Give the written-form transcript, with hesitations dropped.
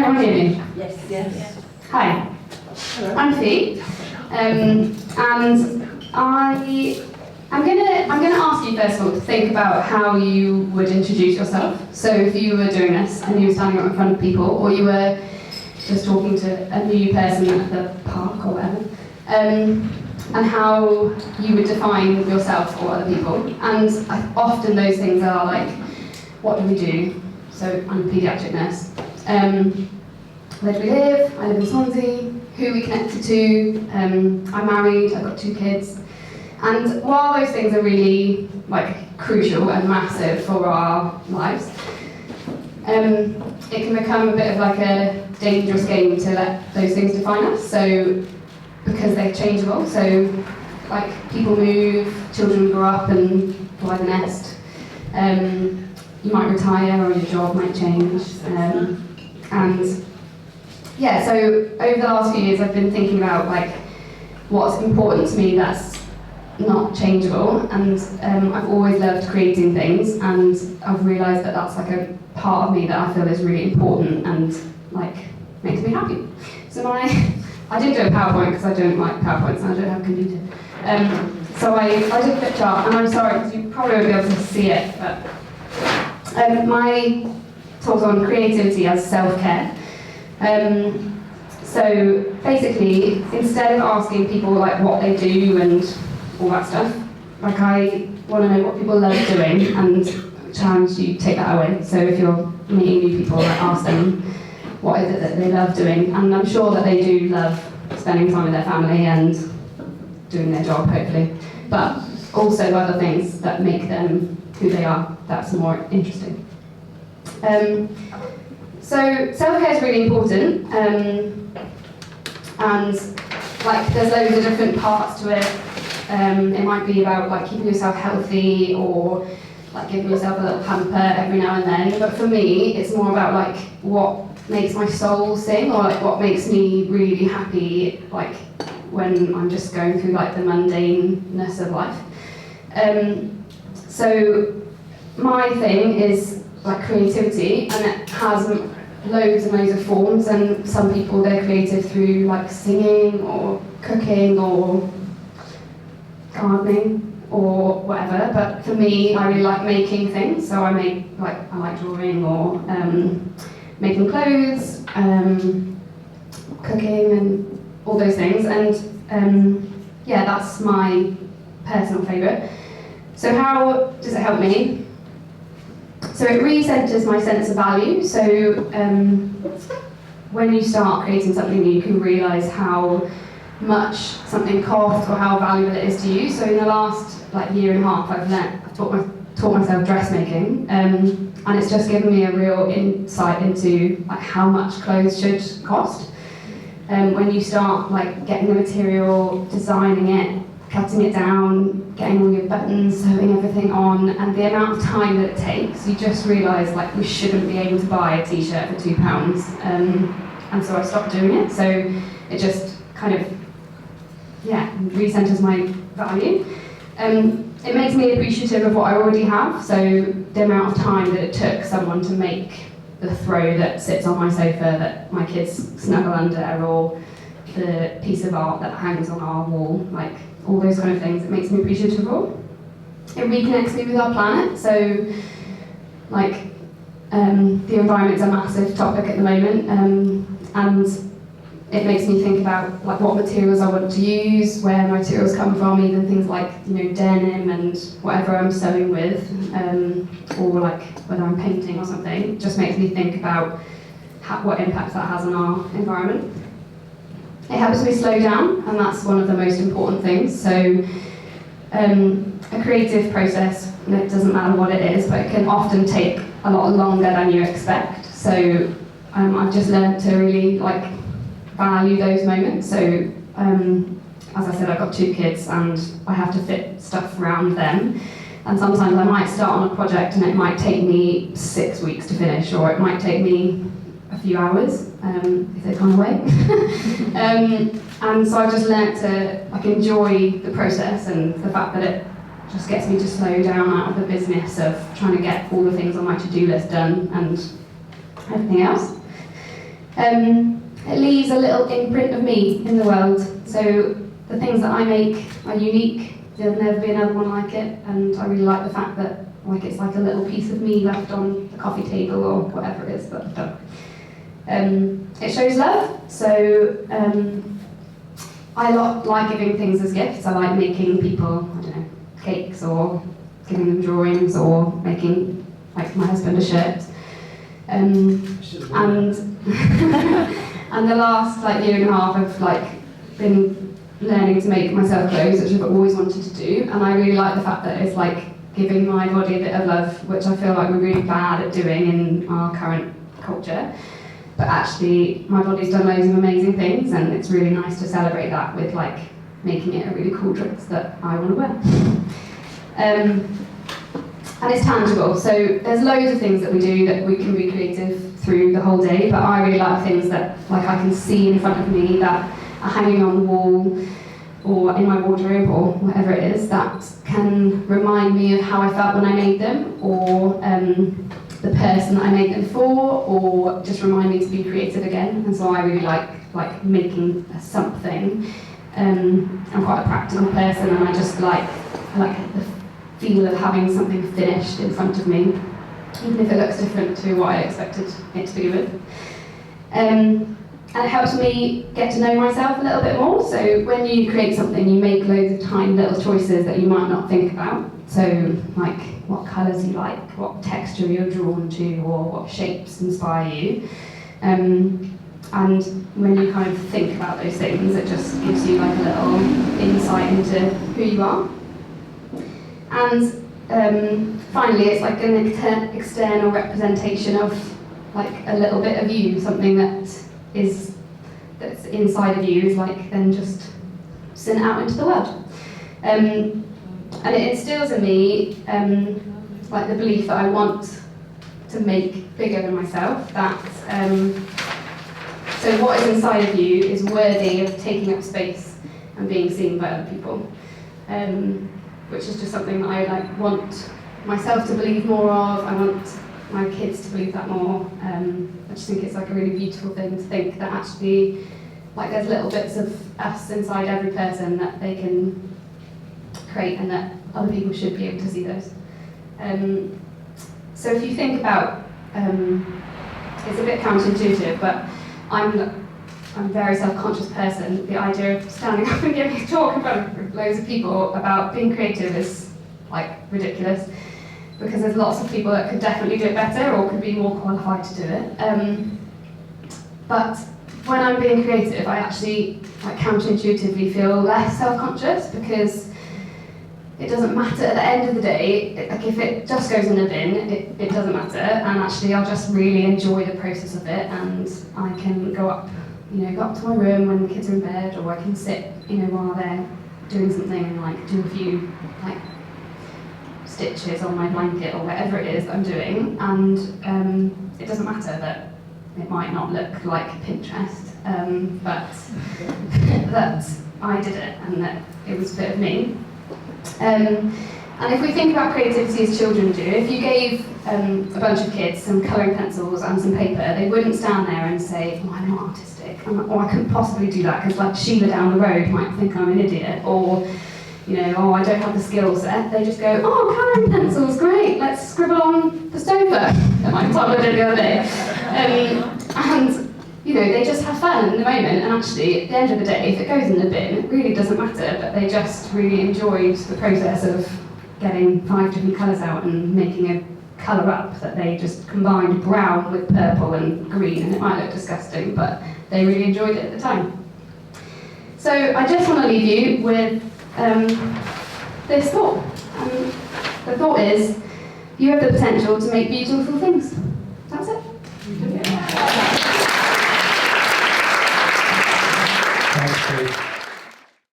everyone hear me? Yes. Yes. Hi, Hello. I'm Fee, and I'm gonna ask you first of all to think about how you would introduce yourself. So if you were doing this and you were standing up in front of people, or you were just talking to a new person at the park or whatever, and how you would define yourself or other people. And often those things are like, what do we do? So I'm a paediatric nurse. Where do we live? I live in Swansea. Who are we connected to? I'm married, I've got 2 kids. And while those things are really crucial and massive for our lives, it can become a bit of like a dangerous game to let those things define us. So, because they're changeable. So, people move, children grow up and fly the nest. You might retire or your job might change. And yeah, so over the last few years I've been thinking about what's important to me that's not changeable, and I've always loved creating things, and I've realised that that's a part of me that I feel is really important and makes me happy. So I didn't do a PowerPoint because I don't like PowerPoints and I don't have a computer. So I did a flip chart, and I'm sorry because you probably won't be able to see it, but my talk's on creativity as self-care. So basically, instead of asking people what they do and all that stuff, I want to know what people love doing and challenge you to take that away. So if you're meeting new people, ask them what is it that they love doing, and I'm sure that they do love spending time with their family and doing their job, hopefully, but also other things that make them who they are. That's more interesting. So self-care is really important, and there's loads of different parts to it. It might be about keeping yourself healthy, or giving yourself a little pamper every now and then. But for me, it's more about what makes my soul sing, or what makes me really happy, when I'm just going through the mundaneness of life. So my thing is creativity, and it has loads and loads of forms, and some people, they're creative through singing or cooking or gardening or whatever, but for me, I really like making things, so I like drawing or making clothes, cooking and all those things, and yeah, that's my personal favourite. So how does it help me? So it re-centres my sense of value. So when you start creating something, you can realise how much something costs or how valuable it is to you. So in the last year and a half, I've taught myself dressmaking, and it's just given me a real insight into how much clothes should cost. When you start getting the material, designing it, cutting it down, getting all your buttons, sewing everything on, and the amount of time that it takes, you just realise you shouldn't be able to buy a t-shirt for £2. And so I stopped doing it. So it just kind of, re-centres my value. It makes me appreciative of what I already have. So the amount of time that it took someone to make the throw that sits on my sofa that my kids snuggle under, or the piece of art that hangs on our wall, all those kind of things, it makes me appreciative of. It reconnects me with our planet. So the environment's a massive topic at the moment, and it makes me think about what materials I want to use, where my materials come from, even things denim and whatever I'm sewing with, or whether I'm painting or something. It just makes me think about what impact that has on our environment. It helps me slow down, and that's one of the most important things. So a creative process, and it doesn't matter what it is, but it can often take a lot longer than you expect. So I've just learned to really value those moments. So as I said, I've got 2 kids and I have to fit stuff around them. And sometimes I might start on a project and it might take me 6 weeks to finish, or it might take me a few hours if they've gone away. And so I've just learnt to enjoy the process, and the fact that it just gets me to slow down out of the business of trying to get all the things on my to-do list done and everything else. It leaves a little imprint of me in the world. So the things that I make are unique. There'll never be another one like it, and I really like the fact that it's like a little piece of me left on the coffee table or whatever it is that I've done. It shows love, so I like giving things as gifts. I like making people, I don't know, cakes or giving them drawings or making, like my husband, a shirt. And and the last year and a half I've been learning to make myself clothes, which I've always wanted to do, and I really like the fact that it's giving my body a bit of love, which I feel like we're really bad at doing in our current culture. But actually my body's done loads of amazing things, and it's really nice to celebrate that with making it a really cool dress that I want to wear. And it's tangible, so there's loads of things that we do that we can be creative through the whole day, but I really like things that I can see in front of me that are hanging on the wall or in my wardrobe or whatever it is, that can remind me of how I felt when I made them, or the person that I made them for, or just remind me to be creative again. And so I really like making something. I'm quite a practical person, and I just like the feel of having something finished in front of me, even if it looks different to what I expected it to be with. And it helps me get to know myself a little bit more. So when you create something, you make loads of tiny little choices that you might not think about. So what colours you like, what texture you're drawn to, or what shapes inspire you. And when you kind of think about those things, it just gives you a little insight into who you are. And finally, it's an external representation of a little bit of you, something that's inside of you is then just sent out into the world. And it instills in me the belief that I want to make bigger than myself, that so what is inside of you is worthy of taking up space and being seen by other people, which is just something that I want myself to believe more of. I want my kids to believe that more. I just think it's a really beautiful thing to think that actually there's little bits of us inside every person that they can create, and that other people should be able to see those. So if you think about, it's a bit counterintuitive, but I'm a very self-conscious person. The idea of standing up and giving a talk in front of loads of people about being creative is ridiculous, because there's lots of people that could definitely do it better or could be more qualified to do it. But when I'm being creative, I actually counterintuitively feel less self-conscious, because it doesn't matter at the end of the day. If it just goes in the bin, it doesn't matter, and actually I'll just really enjoy the process of it, and I can go up to my room when the kids are in bed, or I can sit while they're doing something and do a few stitches on my blanket or whatever it is that I'm doing, and it doesn't matter that it might not look like Pinterest, but that I did it and that it was a bit of me. And if we think about creativity as children do, if you gave a bunch of kids some colouring pencils and some paper, they wouldn't stand there and say, "Oh, I'm not artistic," or "I couldn't possibly do that because Sheila down the road might think I'm an idiot," or "Oh, I don't have the skill set." They just go, "Oh, colouring pencils, great, let's scribble on the sofa," that my toddler did the other day. And they just have fun in the moment, and actually, at the end of the day, if it goes in the bin, it really doesn't matter, but they just really enjoyed the process of getting 5 different colours out and making a colour up that they just combined brown with purple and green, and it might look disgusting, but they really enjoyed it at the time. So I just want to leave you with this thought. The thought is, you have the potential to make beautiful things. That's it. Thanks, Kate.